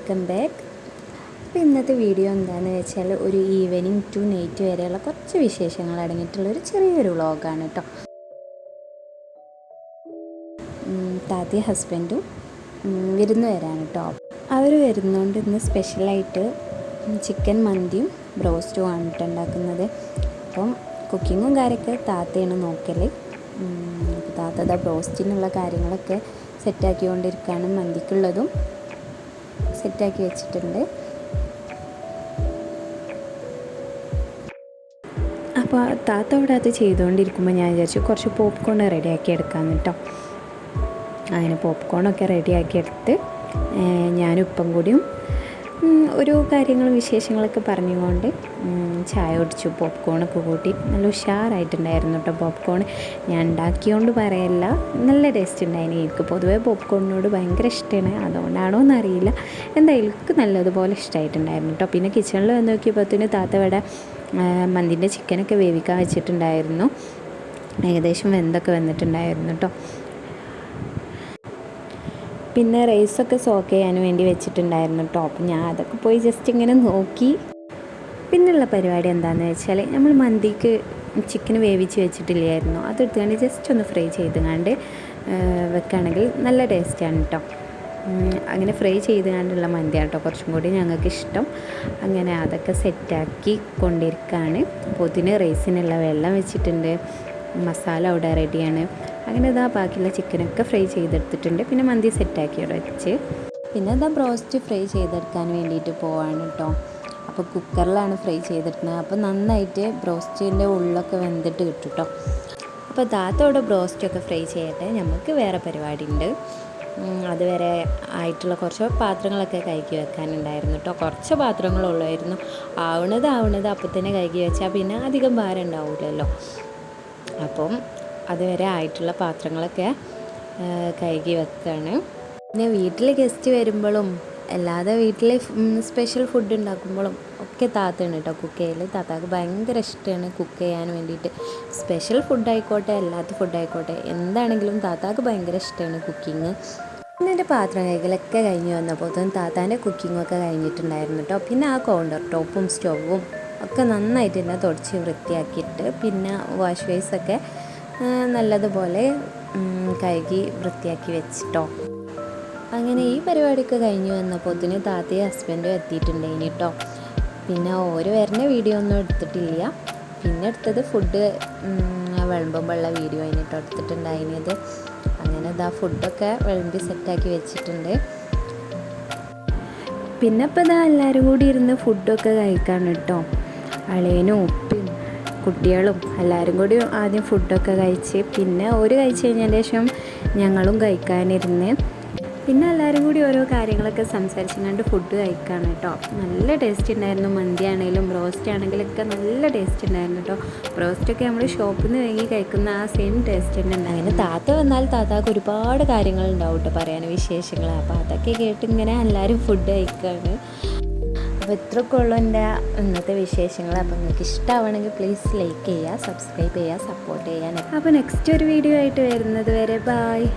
Welcome back. അപ്പോൾ ഇന്നത്തെ video എന്താണെന്ന് വെച്ചാൽ ഒരു ഈവനിങ് ടു നൈറ്റ് വരെയുള്ള കുറച്ച് വിശേഷങ്ങൾ അടങ്ങിയിട്ടുള്ളൊരു ചെറിയൊരു വ്ളോഗാണ് കേട്ടോ. താത്തയും ഹസ്ബൻഡും വിരുന്ന് വരാണ് കേട്ടോ. അവർ വരുന്നതുകൊണ്ട് ഇന്ന് സ്പെഷ്യലായിട്ട് ചിക്കൻ മന്തിയും ബ്രോസ്റ്റും ആണ് കേട്ടോ ഉണ്ടാക്കുന്നത്. അപ്പം കുക്കിങ്ങും കാര്യമൊക്കെ താത്തയാണ് നോക്കൽ. താത്ത ബ്രോസ്റ്റിനുള്ള കാര്യങ്ങളൊക്കെ സെറ്റാക്കിക്കൊണ്ടിരിക്കുകയാണ്. മന്തിക്കുള്ളതും സെറ്റാക്കി വെച്ചിട്ടുണ്ട്. അപ്പോൾ താത്ത അവിടെ അത് ചെയ്തുകൊണ്ടിരിക്കുമ്പോൾ ഞാൻ വിചാരിച്ചു കുറച്ച് പോപ്കോൺ റെഡിയാക്കി എടുക്കാമെന്ന് കേട്ടോ. അങ്ങനെ പോപ്കോണൊക്കെ റെഡിയാക്കി എടുത്ത് ഞാനും ഉപ്പം കൂടിയും ഒരു കാര്യങ്ങളും വിശേഷങ്ങളൊക്കെ പറഞ്ഞുകൊണ്ട് ചായ കുടിച്ചു. പോപ്കോണൊക്കെ കൂട്ടി നല്ല ഉഷാറായിട്ടുണ്ടായിരുന്നു കേട്ടോ. പോപ്കോൺ ഞാൻ ഉണ്ടാക്കിയോണ്ട് പറയല്ല, നല്ല ടേസ്റ്റ് ഉണ്ടായിരുന്നു. എനിക്ക് പൊതുവേ പോപ്കോണിനോട് ഭയങ്കര ഇഷ്ടമാണ്, അതുകൊണ്ടാണോ എന്നറിയില്ല. എന്തായാലും എനിക്ക് നല്ലതുപോലെ ഇഷ്ടമായിട്ടുണ്ടായിരുന്നു കേട്ടോ. പിന്നെ കിച്ചണിൽ വന്ന് നോക്കിയപ്പോഴത്തേന് താത്ത ഇവിടെ മന്തിൻ്റെ ചിക്കനൊക്കെ വേവിക്കാൻ വെച്ചിട്ടുണ്ടായിരുന്നു. ഏകദേശം വെന്തൊക്കെ വന്നിട്ടുണ്ടായിരുന്നു കേട്ടോ. പിന്നെ റൈസൊക്കെ സോക്ക് ചെയ്യാൻ വേണ്ടി വെച്ചിട്ടുണ്ടായിരുന്നു കേട്ടോ. അപ്പം ഞാൻ അതൊക്കെ പോയി ജസ്റ്റ് ഇങ്ങനെ നോക്കി. പിന്നെയുള്ള പരിപാടി എന്താണെന്ന് വെച്ചാൽ നമ്മൾ മന്തിക്ക് ചിക്കൻ വേവിച്ച് വെച്ചിട്ടില്ലായിരുന്നു, അതെടുത്തുകൊണ്ട് ജസ്റ്റ് ഒന്ന് ഫ്രൈ ചെയ്തുകൊണ്ട് വെക്കുകയാണെങ്കിൽ നല്ല ടേസ്റ്റാണ് കേട്ടോ. അങ്ങനെ ഫ്രൈ ചെയ്തുകൊണ്ടുള്ള മന്തിയാണ് കേട്ടോ കുറച്ചും കൂടി ഞങ്ങൾക്ക് ഇഷ്ടം. അങ്ങനെ അതൊക്കെ സെറ്റാക്കി കൊണ്ടിരിക്കുകയാണ്. അപ്പോൾ ഇതിന് റൈസിനുള്ള വെള്ളം വെച്ചിട്ടുണ്ട്, മസാല അവിടെ റെഡിയാണ്. അങ്ങനെ ഇതാ ബാക്കിയുള്ള ചിക്കനൊക്കെ ഫ്രൈ ചെയ്തെടുത്തിട്ടുണ്ട്. പിന്നെ മന്തി സെറ്റാക്കി അവിടെ വെച്ച് പിന്നെ ഇതാ ബ്രോസ്റ്റ് ഫ്രൈ ചെയ്തെടുക്കാൻ വേണ്ടിയിട്ട് പോവാണ് കേട്ടോ. അപ്പോൾ കുക്കറിലാണ് ഫ്രൈ ചെയ്തെടുക്കുന്നത്. അപ്പോൾ നന്നായിട്ട് ബ്രോസ്റ്റിൻ്റെ ഉള്ളൊക്കെ വെന്തിട്ട് കിട്ടും കേട്ടോ. അപ്പോൾ താത്ത അവിടെ ബ്രോസ്റ്റൊക്കെ ഫ്രൈ ചെയ്യട്ടെ, നമുക്ക് വേറെ പരിപാടി ഉണ്ട്. അതുവരെ ആയിട്ടുള്ള കുറച്ച് പാത്രങ്ങളൊക്കെ കഴുകി വെക്കാനുണ്ടായിരുന്നു കേട്ടോ. കുറച്ച് പാത്രങ്ങളുള്ളായിരുന്നു. ആവണത് അപ്പം തന്നെ കഴുകി വെച്ചാൽ പിന്നെ അധികം ഭാരം ഉണ്ടാവില്ലല്ലോ. അപ്പം അതുവരെ ആയിട്ടുള്ള പാത്രങ്ങളൊക്കെ കഴുകി വെക്കുകയാണ്. പിന്നെ വീട്ടിൽ ഗസ്റ്റ് വരുമ്പോഴും അല്ലാതെ വീട്ടിൽ സ്പെഷ്യൽ ഫുഡ് ഉണ്ടാക്കുമ്പോഴും ഒക്കെ താത്തയാണ് കേട്ടോ കുക്ക് ചെയ്യൽ. താത്താക്ക് ഭയങ്കര ഇഷ്ടമാണ് കുക്ക് ചെയ്യാൻ വേണ്ടിയിട്ട്. സ്പെഷ്യൽ ഫുഡായിക്കോട്ടെ അല്ലാത്ത ഫുഡായിക്കോട്ടെ എന്താണെങ്കിലും താത്താക്ക് ഭയങ്കര ഇഷ്ടമാണ് കുക്കിങ്. പിന്നെ എൻ്റെ പാത്രം കൈകളൊക്കെ കഴിഞ്ഞ് വന്നപ്പോൾ താത്താൻ്റെ കുക്കിങ്ങൊക്കെ കഴിഞ്ഞിട്ടുണ്ടായിരുന്നു കേട്ടോ. പിന്നെ ആ കൗണ്ടർ ടോപ്പും സ്റ്റൗവും ഒക്കെ നന്നായിട്ട് തന്നെ തുടച്ച് വൃത്തിയാക്കിയിട്ട് പിന്നെ വാഷ് ബേസൊക്കെ നല്ലതുപോലെ കഴുകി വൃത്തിയാക്കി വെച്ചിട്ടോ. അങ്ങനെ ഈ പരിപാടിയൊക്കെ കഴിഞ്ഞ് വന്നപ്പോൾ താത്തയും ഹസ്ബൻഡും എത്തിയിട്ടുണ്ടായിന് കേട്ടോ. പിന്നെ ഓര് വരുന്ന വീഡിയോ ഒന്നും എടുത്തിട്ടില്ല. പിന്നെ എടുത്തത് ഫുഡ് വിളമ്പുമ്പോഴുള്ള വീഡിയോ ആയിട്ടോ എടുത്തിട്ടുണ്ടായിരുന്നത്. അങ്ങനെ ഫുഡൊക്കെ വിളമ്പി സെറ്റാക്കി വെച്ചിട്ടുണ്ട്. പിന്നെ ഇപ്പോൾ എല്ലാവരും കൂടി ഇരുന്ന് ഫുഡൊക്കെ കഴിക്കാൻ കേട്ടോ. അളിയനും ഉപ്പയും കുട്ടികളും എല്ലാവരും കൂടി ആദ്യം ഫുഡൊക്കെ കഴിച്ച് പിന്നെ ഒരു കഴിച്ച് കഴിഞ്ഞതിന് ശേഷം ഞങ്ങളും കഴിക്കാനിരുന്ന് പിന്നെ എല്ലാവരും കൂടി ഓരോ കാര്യങ്ങളൊക്കെ സംസാരിച്ചും കണ്ട് ഫുഡ് കഴിക്കുകയാണ് കേട്ടോ. നല്ല ടേസ്റ്റ് ഉണ്ടായിരുന്നു. മന്തി ആണെങ്കിലും ബ്രോസ്റ്റ് ആണെങ്കിലൊക്കെ നല്ല ടേസ്റ്റ് ഉണ്ടായിരുന്നു കേട്ടോ. ബ്രോസ്റ്റൊക്കെ നമ്മൾ ഷോപ്പിൽ നിന്ന് വാങ്ങി കഴിക്കുന്ന ആ സെയിം ടേസ്റ്റ് തന്നെ ഉണ്ടായിരുന്നു. താത്ത വന്നാൽ താത്താക്ക് ഒരുപാട് കാര്യങ്ങളുണ്ടാവും കേട്ടോ പറയാൻ, വിശേഷങ്ങൾ. അപ്പോൾ അതൊക്കെ കേട്ട് ഇങ്ങനെ എല്ലാവരും ഫുഡ് കഴിക്കുകയാണ്. അപ്പോൾ ഇത്രയൊക്കെ ഉള്ളൂ എൻ്റെ ഇന്നത്തെ വിശേഷങ്ങൾ. അപ്പോൾ നിങ്ങൾക്ക് ഇഷ്ടമാവണമെങ്കിൽ പ്ലീസ് ലൈക്ക് ചെയ്യുക, സബ്സ്ക്രൈബ് ചെയ്യുക, സപ്പോർട്ട് ചെയ്യാൻ. അപ്പോൾ നെക്സ്റ്റ് ഒരു വീഡിയോ ആയിട്ട് വരുന്നത് വരെ ബായ്.